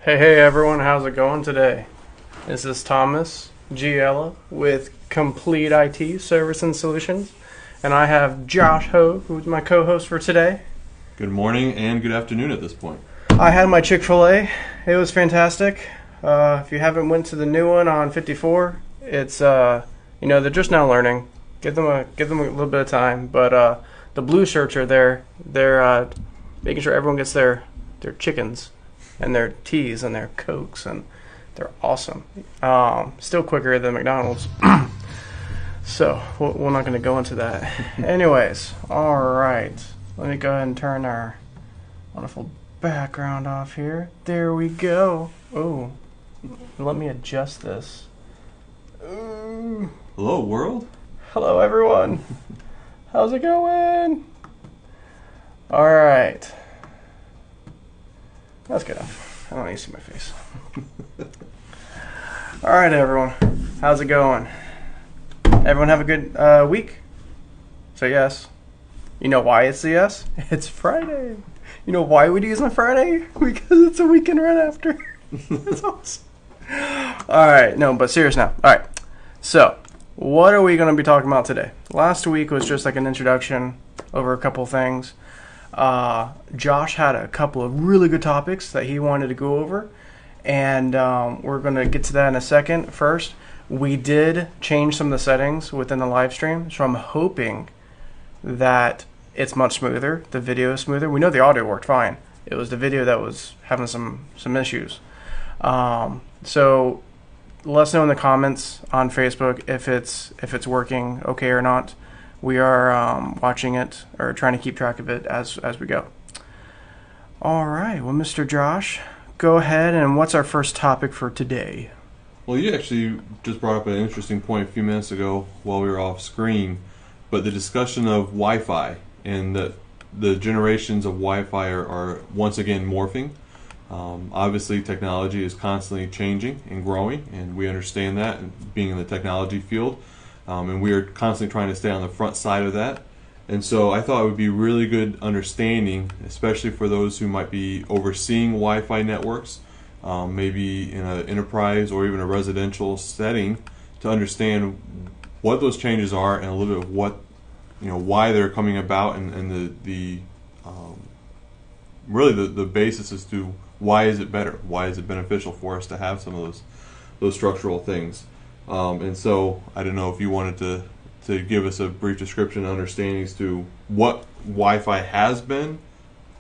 Hey everyone, how's it going today? This is Thomas Giella with Complete IT Service and Solutions, and I have Josh Ho, who's my co-host for today. Good morning and good afternoon at this point. I had my Chick-fil-A. It was fantastic. If you haven't went to the new one on 54, it's they're just now learning. Give them a little bit of time, but the blue shirts are there. They're making sure everyone gets their chickens and their teas and their Cokes, and they're awesome. Still quicker than McDonald's. So, we're not going to go into that. Anyways, alright. Let me go ahead and turn our wonderful background off here. There we go. Oh, let me adjust this. Ooh. Hello, world. Hello, everyone. How's it going? Alright. That's good enough. I don't need to see my face. Alright, everyone. How's it going? Everyone have a good week? Say yes. You know why it's a yes? It's Friday. You know why we do this on Friday? Because it's a weekend right after. That's awesome. Alright, no, but serious now. Alright, so what are we going to be talking about today? Last week was just like an introduction over a couple things. Josh had a couple of really good topics that he wanted to go over, and we're going to get to that in a second. First, we did change some of the settings within the live stream, so I'm hoping that it's much smoother. The video is smoother. We know the audio worked fine. It was the video that was having some issues. So let us know in the comments on Facebook if it's working okay or not. We are watching it or trying to keep track of it as we go. All right. Well, Mr. Josh, go ahead. And what's our first topic for today? Well, you actually just brought up an interesting point a few minutes ago while we were off screen, but the discussion of Wi-Fi and the generations of Wi-Fi are once again morphing. Obviously, technology is constantly changing and growing, and we understand that, and being in the technology field. And we are constantly trying to stay on the front side of that. And so I thought it would be really good understanding, especially for those who might be overseeing Wi-Fi networks, maybe in an enterprise or even a residential setting, to understand what those changes are and a little bit of what, why they're coming about, and really the basis as to why is it better, why is it beneficial for us to have some of those structural things. And so I don't know if you wanted to give us a brief description and understanding as to what Wi-Fi has been,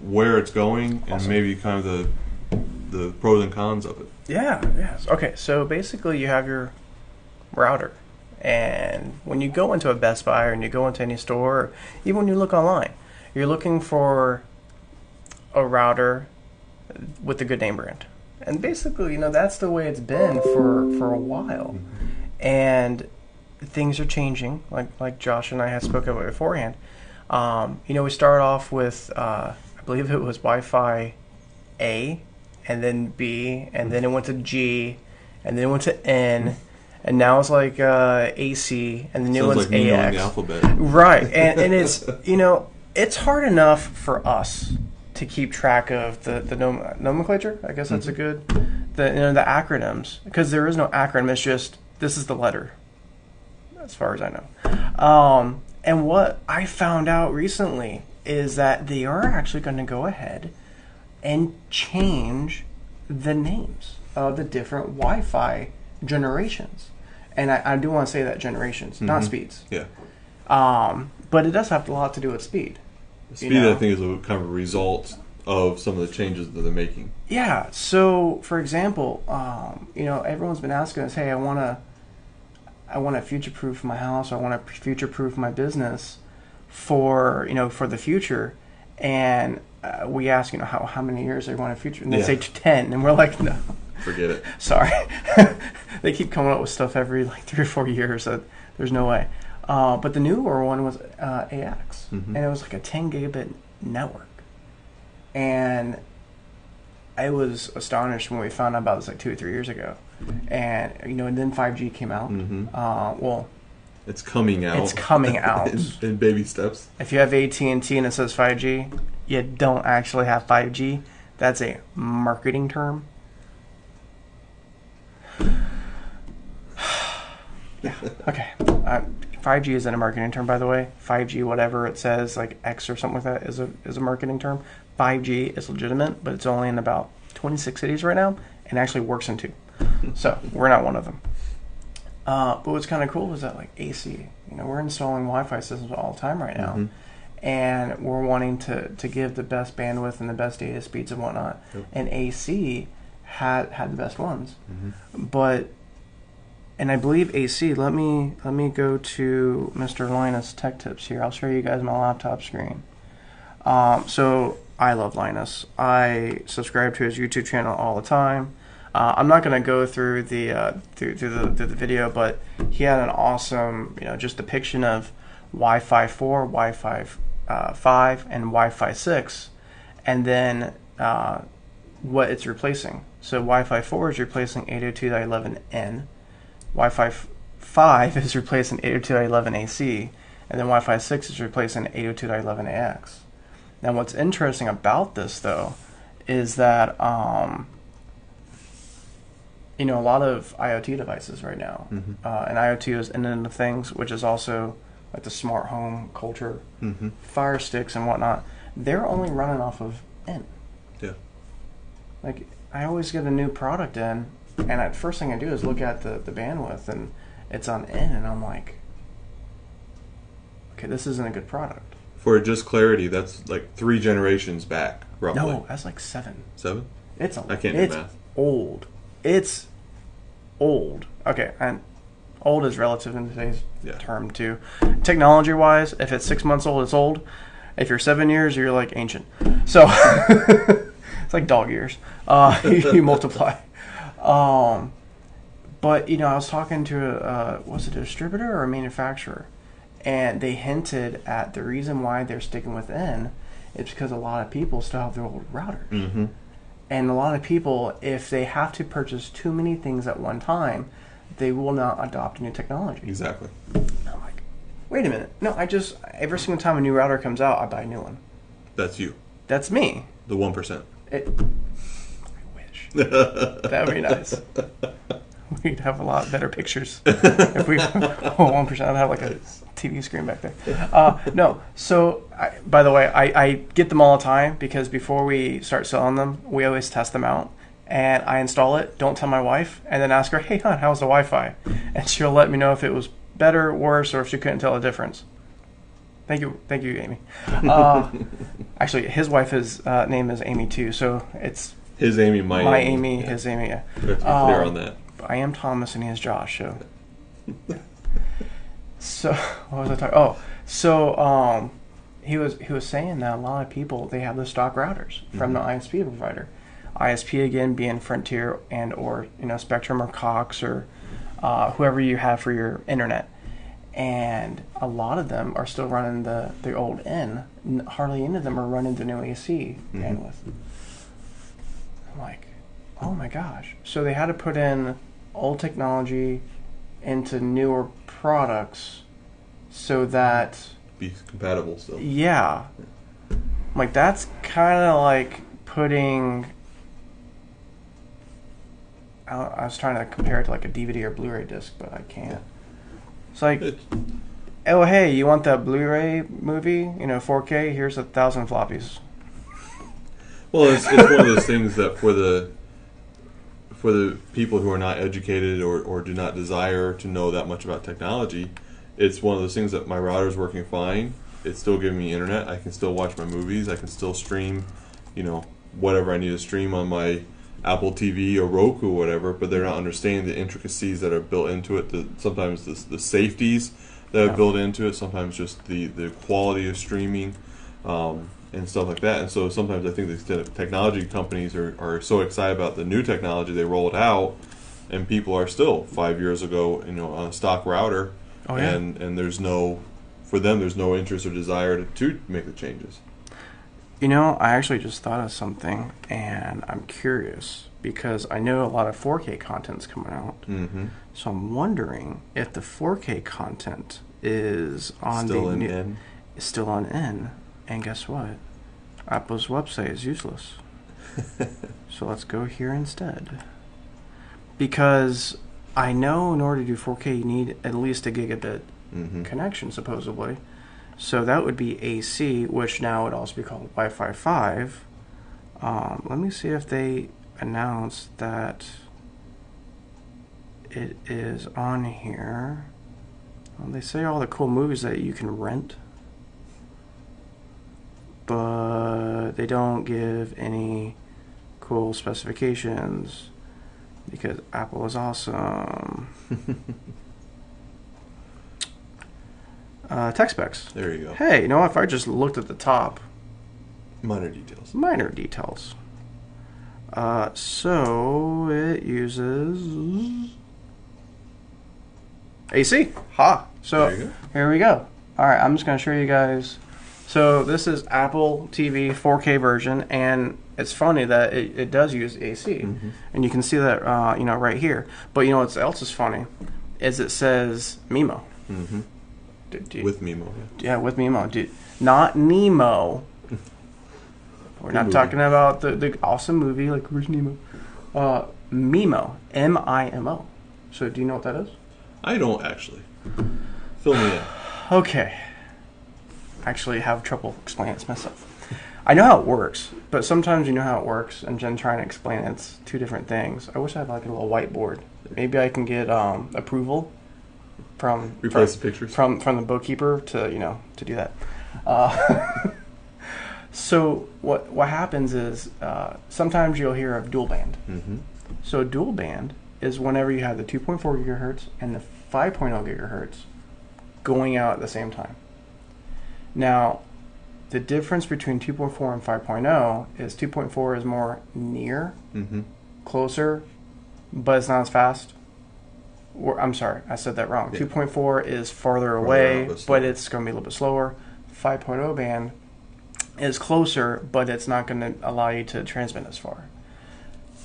where it's going, and maybe kind of the pros and cons of it. Yeah. Okay, so basically you have your router. And when you go into a Best Buy or you go into any store, or even when you look online, you're looking for a router with a good name brand. And basically, that's the way it's been for a while. Mm-hmm. And things are changing, like Josh and I had spoken about beforehand. We started off with, I believe it was Wi-Fi A, and then B, and then it went to G, and then it went to N, and now it's like AC, and the new one's like AX. The alphabet. Right, and it's it's hard enough for us to keep track of the nomenclature. I guess that's a good the acronyms, because there is no acronym. It's just this is the letter, as far as I know. And what I found out recently is that they are actually going to go ahead and change the names of the different Wi-Fi generations. And I do want to say that generations, not speeds. Yeah. But it does have a lot to do with speed. Speed, I think, is a kind of a result of some of the changes that they're making. Yeah. So, for example, everyone's been asking us, hey, I want to future-proof my house. I want to future-proof my business for the future. And we ask, how many years they want to future, and they say 10, and we're like, no, forget it. Sorry. They keep coming up with stuff every 3 or 4 years. So there's no way. But the newer one was AX, and it was like a 10 gigabit network. And I was astonished when we found out about this 2 or 3 years ago. And and then 5G came out. It's coming out. It's coming out in baby steps. If you have AT&T and it says 5G, you don't actually have 5G. That's a marketing term. Yeah. Okay. 5G isn't a marketing term, by the way. 5G, whatever it says, like X or something like that, is a marketing term. 5G is legitimate, but it's only in about 26 cities right now, and actually works in 2. So we're not one of them. But what's kind of cool is that like AC, we're installing Wi-Fi systems all the time right now, and we're wanting to give the best bandwidth and the best data speeds and whatnot. Yep. And AC had the best ones, but. And I believe AC, let me go to Mr. Linus Tech Tips here. I'll show you guys my laptop screen. So I love Linus. I subscribe to his YouTube channel all the time. I'm not going to go through the through the video, but he had an awesome, just depiction of Wi-Fi 4, Wi-Fi 5, and Wi-Fi 6, and then what it's replacing. So Wi-Fi 4 is replacing 802.11n. Wi-Fi 5 is replacing 802.11ac, and then Wi-Fi 6 is replacing 802.11ax. Now, what's interesting about this, though, is that a lot of IoT devices right now, and IoT is Internet of Things, which is also like the smart home culture, Fire Sticks and whatnot. They're only running off of N. Yeah. Like, I always get a new product in. And the first thing I do is look at the bandwidth, and it's on N, and I'm like, okay, this isn't a good product. For just clarity, that's like 3 generations back, roughly. No, that's like 7. 7? I can't do math. Old. It's old. Okay, and old is relative in today's term too. Technology-wise, if it's 6 months old, it's old. If you're 7 years, you're like ancient. So it's like dog years. You multiply. But I was talking to was it a distributor or a manufacturer, and they hinted at the reason why they're sticking with N is because a lot of people still have their old routers, and a lot of people, if they have to purchase too many things at one time, they will not adopt new technology. Exactly. And I'm like, wait a minute, no, every single time a new router comes out, I buy a new one. That's you. That's me. The 1%. That would be nice. We'd have a lot better pictures if we 1%. I'd have like a TV screen back there. No, so by the way, I get them all the time because before we start selling them, we always test them out, and I install it. Don't tell my wife, and then ask her, "Hey, hon, how's the Wi-Fi?" And she'll let me know if it was better, worse, or if she couldn't tell the difference. Thank you, Amy. Actually, his wife's name is Amy too, so it's. His Amy, my Amy, his Amy, yeah. Let's be clear on that. I am Thomas and he is Josh, so what was I talking? Oh, so he was saying that a lot of people, they have the stock routers from the ISP provider. ISP again being Frontier and or Spectrum or Cox or whoever you have for your internet. And a lot of them are still running the old N. Hardly any of them are running the new AC bandwidth. I'm like, oh my gosh. So they had to put in old technology into newer products so that... be compatible still. Yeah. I'm like, that's kind of like putting... I was trying to compare it to like a DVD or Blu-ray disc, but I can't. It's like, oh, hey, you want that Blu-ray movie? 4K? Here's 1,000 floppies. Well, it's one of those things that for the people who are not educated or do not desire to know that much about technology, it's one of those things that my router's working fine. It's still giving me internet. I can still watch my movies. I can still stream, whatever I need to stream on my Apple TV or Roku or whatever, but they're not understanding the intricacies that are built into it, sometimes the safeties that are built into it, sometimes just the quality of streaming. And stuff like that. And so sometimes I think these technology companies are so excited about the new technology they rolled out, and people are still 5 years ago, on a stock router, and there's no interest or desire to make the changes. I actually just thought of something, and I'm curious because I know a lot of 4K content's coming out. So I'm wondering if the 4K content is on still on N. And guess what? Apple's website is useless. So let's go here instead. Because I know in order to do 4K, you need at least a gigabit Mm-hmm. connection, supposedly. So that would be AC, which now would also be called Wi-Fi 5. Let me see if they announce that it is on here. Well, they say all the cool movies that you can rent, but they don't give any cool specifications because Apple is awesome. Tech specs. There you go. Hey, you know, if I just looked at the top, Minor details. minor details. So it uses AC. Ha. So There you go. here we go. All right, I'm just going to show you guys. So this is Apple TV 4K version, and it's funny that it does use AC, and you can see that right here. But you know what else is funny is it says MIMO. Mm-hmm. With Mimo. Yeah, with Mimo, dude. Not Nemo. We're not talking about the awesome movie like where's Nemo. Mimo, MIMO. So do you know what that is? I don't actually. Fill me in. Okay. I actually have trouble explaining it to myself. I know how it works, but sometimes you know how it works, and Jen trying to explain it's two different things. I wish I had like a little whiteboard. Maybe I can get approval from Replace the pictures from the bookkeeper to do that. So what happens is sometimes you'll hear of dual band. Mm-hmm. So dual band is whenever you have the 2.4 gigahertz and the 5.0 gigahertz going out at the same time. Now, the difference between 2.4 and 5.0 is 2.4 is more near, closer, but it's not as fast. I'm sorry, I said that wrong. Yeah. 2.4 is farther away, out, but it's going to be a little bit slower. 5.0 band is closer, but it's not going to allow you to transmit as far.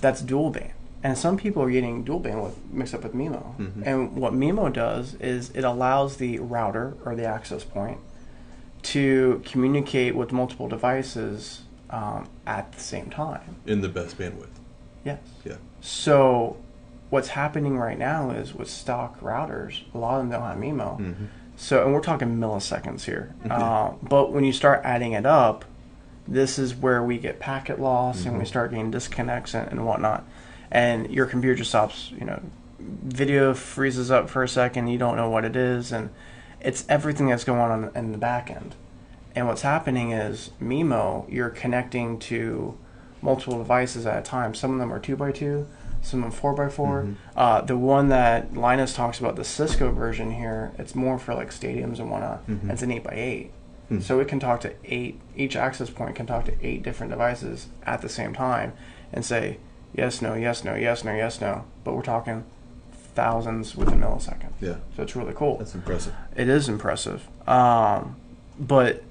That's dual band. And some people are getting dual band mixed up with MIMO. Mm-hmm. And what MIMO does is it allows the router or the access point to communicate with multiple devices at the same time. In the best bandwidth. Yes. Yeah. So what's happening right now is with stock routers, a lot of them don't have MIMO. Mm-hmm. So, and we're talking milliseconds here. Mm-hmm. But when you start adding it up, this is where we get packet loss and we start getting disconnects and whatnot. And your computer just stops, video freezes up for a second, you don't know what it is, and it's everything that's going on in the back end. And what's happening is MIMO, you're connecting to multiple devices at a time. Some of them are 2x2, some of them 4x4. The one that Linus talks about, the Cisco version here, it's more for like stadiums and whatnot. It's an 8x8. So it can talk to 8, each access point can talk to 8 different devices at the same time and say, yes, no, yes, no, yes, no, yes, no. But we're talking thousands within a millisecond. Yeah. So it's really cool. That's impressive. It is impressive. But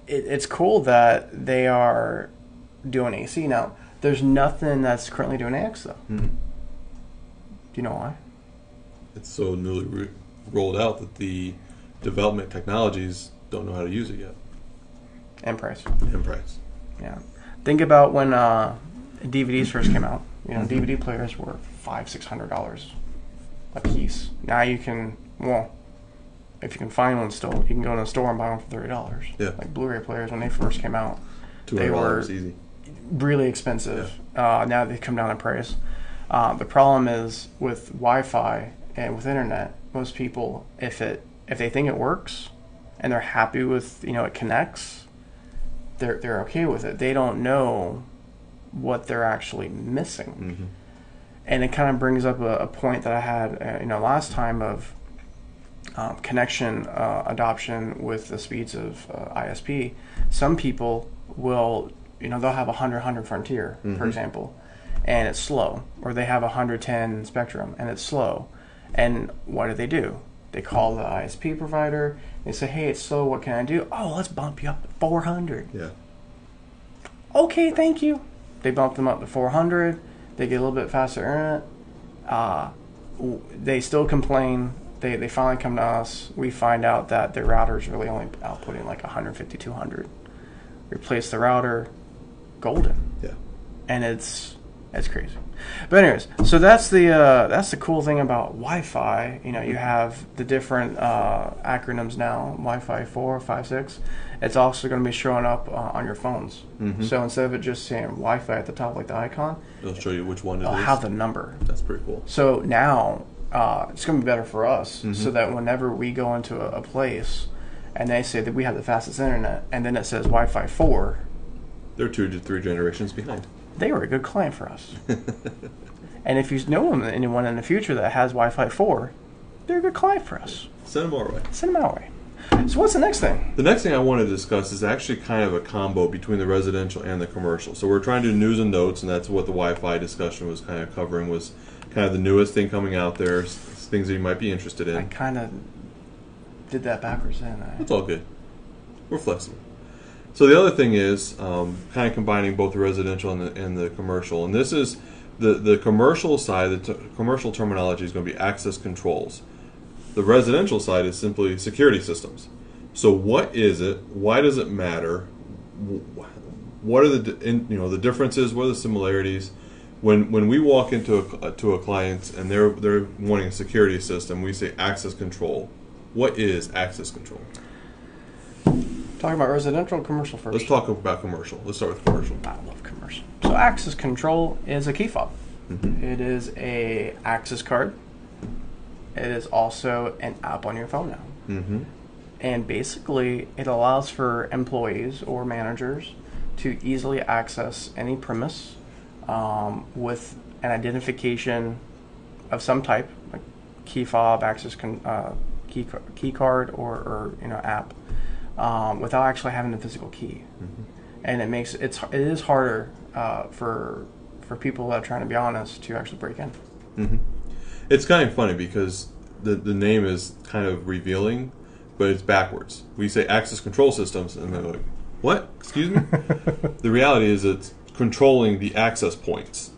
it's cool that they are doing AC. Now, there's nothing that's currently doing AX, though. Mm-hmm. Do you know why? It's so newly rolled out that the development technologies don't know how to use it yet. And price. And price. Yeah. Think about when DVDs first came out. DVD players were $500-$600 a piece. Now you can, if you can find one still, you can go to the store and buy one for $30. Yeah. Like Blu-ray players, when they first came out, they $200 were easy. really expensive. Now they've come down in price. The problem is with Wi-Fi and with internet, most people, if they think it works and they're happy with it connects, they're okay with it. They don't know what they're actually missing. And it kind of brings up a point that I had last time of connection adoption with the speeds of ISP. Some people will they'll have 100 Frontier, for example, and it's slow, or they have 110 Spectrum and it's slow. And what do? They call the ISP provider. They say, hey, it's slow. What can I do? Oh, let's bump you up to 400. Yeah. Okay, thank you. They bump them up to 400. They get a little bit faster internet. They still complain. They finally come to us. We find out that their router is really only outputting like 150, 200. Replace the router, golden. Yeah. And it's That's crazy. But anyways, so that's the cool thing about Wi-Fi. You know, you have the different acronyms now. Wi-Fi 4, 5, 6. It's also going to be showing up on your phones. Mm-hmm. So instead of it just saying Wi-Fi at the top, like the icon, it'll show you which one it is. It'll have the number. That's pretty cool. So now it's going to be better for us, so that whenever we go into a place and they say that we have the fastest internet, and then it says Wi-Fi 4, they're 2 to 3 generations behind. They were a good client for us. And if you know anyone in the future that has Wi-Fi 4, they're a good client for us. Send them our way. Send them our way. So what's the next thing? The next thing I want to discuss is actually kind of a combo between the residential and the commercial. So we're trying to do news and notes, and that's what the Wi-Fi discussion was kind of covering, was kind of the newest thing coming out there, things that you might be interested in. I kind of did that backwards, didn't I? It's all good. We're flexible. So the other thing is kind of combining both the residential and the commercial. And this is the commercial side, commercial terminology is going to be access controls. The residential side is simply security systems. So what is it? Why does it matter? What are the differences? What are the similarities? When we walk into a client and they're wanting a security system, we say access control. What is access control? Talking about residential or commercial first? Let's talk about commercial. Let's start with commercial. I love commercial. So access control is a key fob. Mm-hmm. It is a access card. It is also an app on your phone now. Mm-hmm. And basically, it allows for employees or managers to easily access any premise with an identification of some type, like key fob, access key card, or app, without actually having the physical key. Mm-hmm. And it is harder for people that are trying to be honest to actually break in. Mm-hmm. It's kind of funny because the name is kind of revealing, but it's backwards. We say access control systems, and they're like, what? Excuse me? The reality is it's controlling the access points.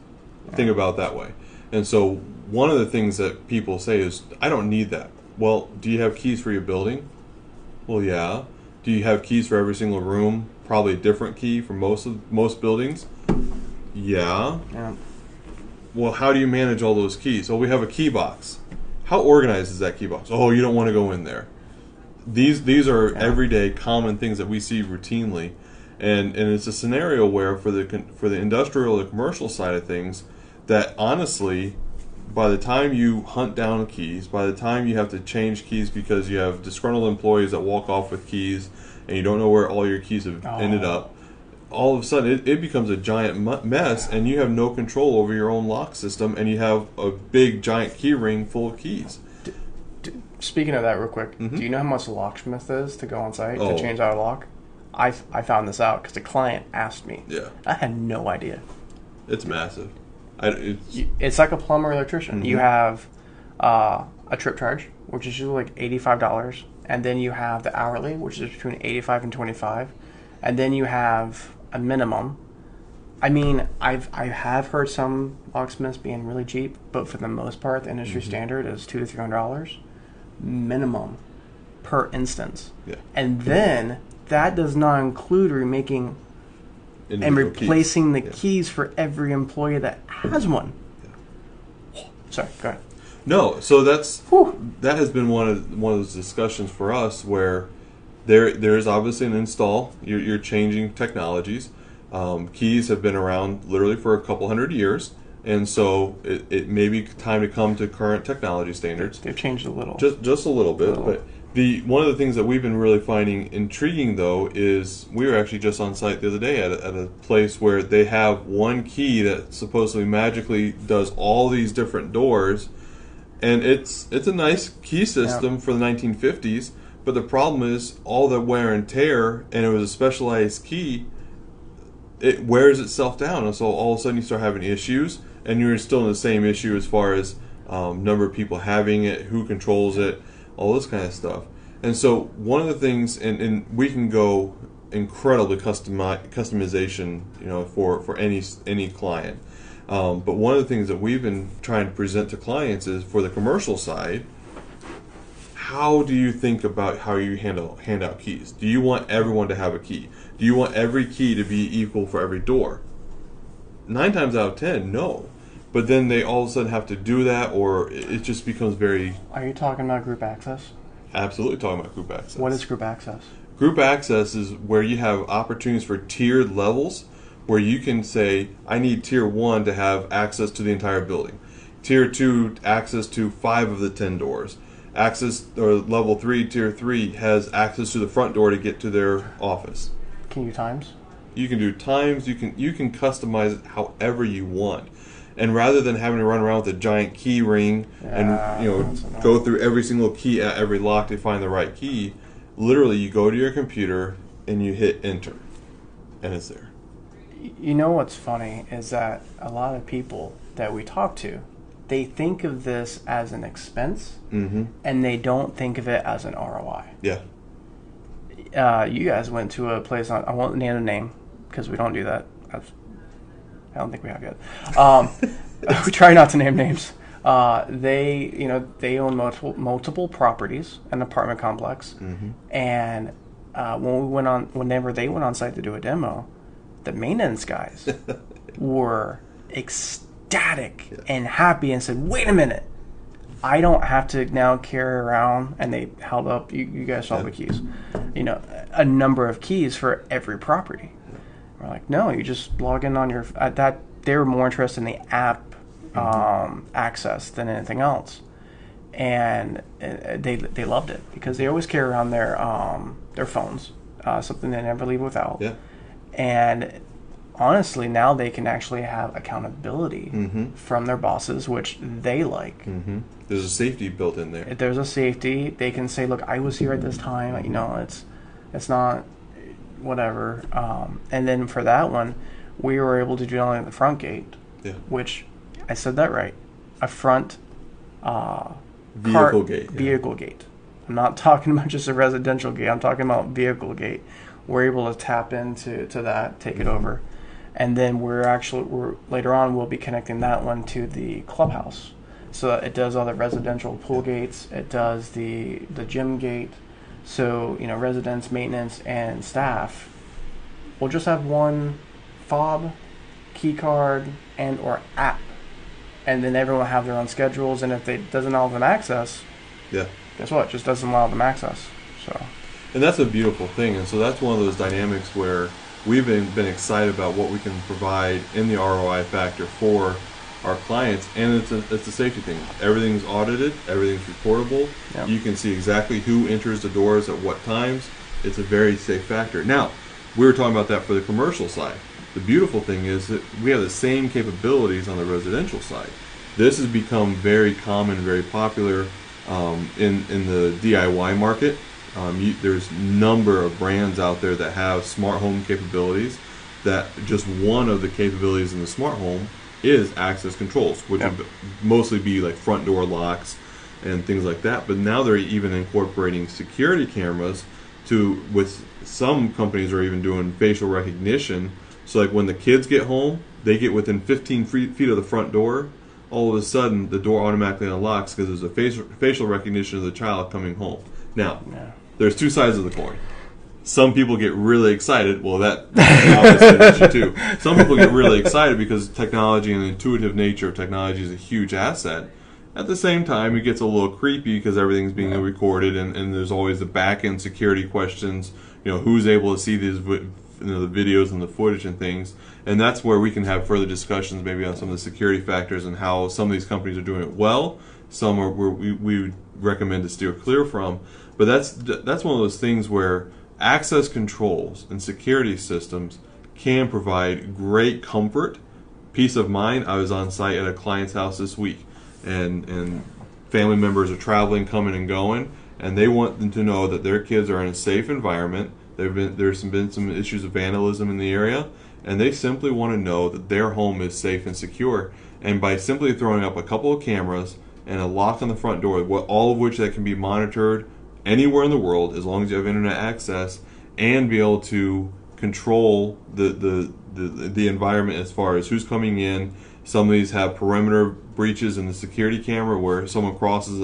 Think about it that way. And so one of the things that people say is, I don't need that. Well, do you have keys for your building? Well, yeah. Do you have keys for every single room? Probably a different key for most buildings. Yeah. Well, how do you manage all those keys? Well, we have a key box. How organized is that key box? Oh, you don't want to go in there. These are everyday common things that we see routinely, and it's a scenario where for the industrial or the commercial side of things, that honestly, by the time you hunt down keys, by the time you have to change keys because you have disgruntled employees that walk off with keys and you don't know where all your keys have ended up, all of a sudden it becomes a giant mess, and you have no control over your own lock system, and you have a big giant key ring full of keys. Speaking of that real quick, do you know how much a locksmith is to go on site to change out a lock? I found this out because the client asked me. Yeah. I had no idea. It's massive. It's like a plumber or electrician. You have a trip charge, which is usually like $85, and then you have the hourly, which is between $85 and $25, and then you have a minimum. I mean, I have heard some locksmiths being really cheap, but for the most part, the industry standard is $200 to $300 minimum per instance. Yeah. And then that does not include remaking and individual replacing keys. the keys for every employee that has one. Yeah. Sorry, go ahead. No, so that has been one of those discussions for us where there is obviously an install. You're changing technologies. Keys have been around literally for a couple hundred years, and so it may be time to come to current technology standards. They've changed a little. Just a little bit, but one of the things that we've been really finding intriguing though is we were actually just on site the other day at a place where they have one key that supposedly magically does all these different doors, and it's a nice key system for the 1950s. But the problem is all the wear and tear, and it was a specialized key. It wears itself down, and so all of a sudden you start having issues, and you're still in the same issue as far as number of people having it, who controls it, all this kind of stuff. And so one of the things, and we can go incredibly customization, for any client. But one of the things that we've been trying to present to clients is for the commercial side. How do you think about how you hand out keys? Do you want everyone to have a key? Do you want every key to be equal for every door? 9 times out of 10, no. But then they all of a sudden have to do that, or it just becomes very... Are you talking about group access? Absolutely talking about group access. What is group access? Group access is where you have opportunities for tiered levels, where you can say, I need tier 1 to have access to the entire building. Tier 2, access to 5 of the 10 doors. Access, or level 3, tier 3, has access to the front door to get to their office. Can you times? You can do times, you can customize it however you want. And rather than having to run around with a giant key ring and go through every single key at every lock to find the right key, literally you go to your computer and you hit enter, and it's there. You know what's funny is that a lot of people that we talk to, they think of this as an expense, and they don't think of it as an ROI. Yeah. You guys went to a place I won't name a name because we don't do that. I don't think we have yet. We try not to name names. They own multiple properties, an apartment complex, and whenever they went on site to do a demo, the maintenance guys were ecstatic and happy and said, "Wait a minute, I don't have to now carry around," and they held up, you guys saw the keys, a number of keys for every property. We're like, no, you just log in on your, they were more interested in the app access than anything else. And they loved it because they always carry around their phones, something they never leave without. Yeah. And honestly, now they can actually have accountability from their bosses, which they like. There's a safety built in there. There's a safety. They can say, look, I was here at this time. It's not whatever. And then for that one, we were able to do only the front gate, which I said that right. A front vehicle gate. Vehicle gate. I'm not talking about just a residential gate. I'm talking about vehicle gate. We're able to tap into that, take it over. And then we're later on we'll be connecting that one to the clubhouse. So it does all the residential pool gates. It does the gym gate. So, residents, maintenance, and staff will just have one fob, key card, and or app. And then everyone will have their own schedules. And if it doesn't allow them access, guess what? It just doesn't allow them access. So, and that's a beautiful thing. And so that's one of those dynamics where we've been excited about what we can provide in the ROI factor for our clients, and it's a safety thing. Everything's audited, everything's reportable. Yep. You can see exactly who enters the doors at what times. It's a very safe factor. Now, we were talking about that for the commercial side. The beautiful thing is that we have the same capabilities on the residential side. This has become very common, very popular in the DIY market. There's a number of brands out there that have smart home capabilities. That just one of the capabilities in the smart home is access controls, which would mostly be like front door locks and things like that. But now they're even incorporating security cameras with some companies are even doing facial recognition. So like when the kids get home, they get within 15 feet of the front door, all of a sudden the door automatically unlocks because there's a facial recognition of the child coming home. Now, there's two sides of the coin. Some people get really excited. Well, that's the opposite issue too. Some people get really excited because technology and the intuitive nature of technology is a huge asset. At the same time, it gets a little creepy because everything's being recorded, and there's always the back-end security questions. Who's able to see these the videos and the footage and things. And that's where we can have further discussions maybe on some of the security factors and how some of these companies are doing it well. Some are where we would recommend to steer clear from. But that's one of those things where access controls and security systems can provide great comfort, peace of mind. I was on site at a client's house this week, and family members are traveling, coming and going, and they want them to know that their kids are in a safe environment. There's been some issues of vandalism in the area, and they simply want to know that their home is safe and secure. And by simply throwing up a couple of cameras and a lock on the front door, all of which that can be monitored anywhere in the world as long as you have internet access, and be able to control the environment as far as who's coming in. Some of these have perimeter breaches in the security camera where someone crosses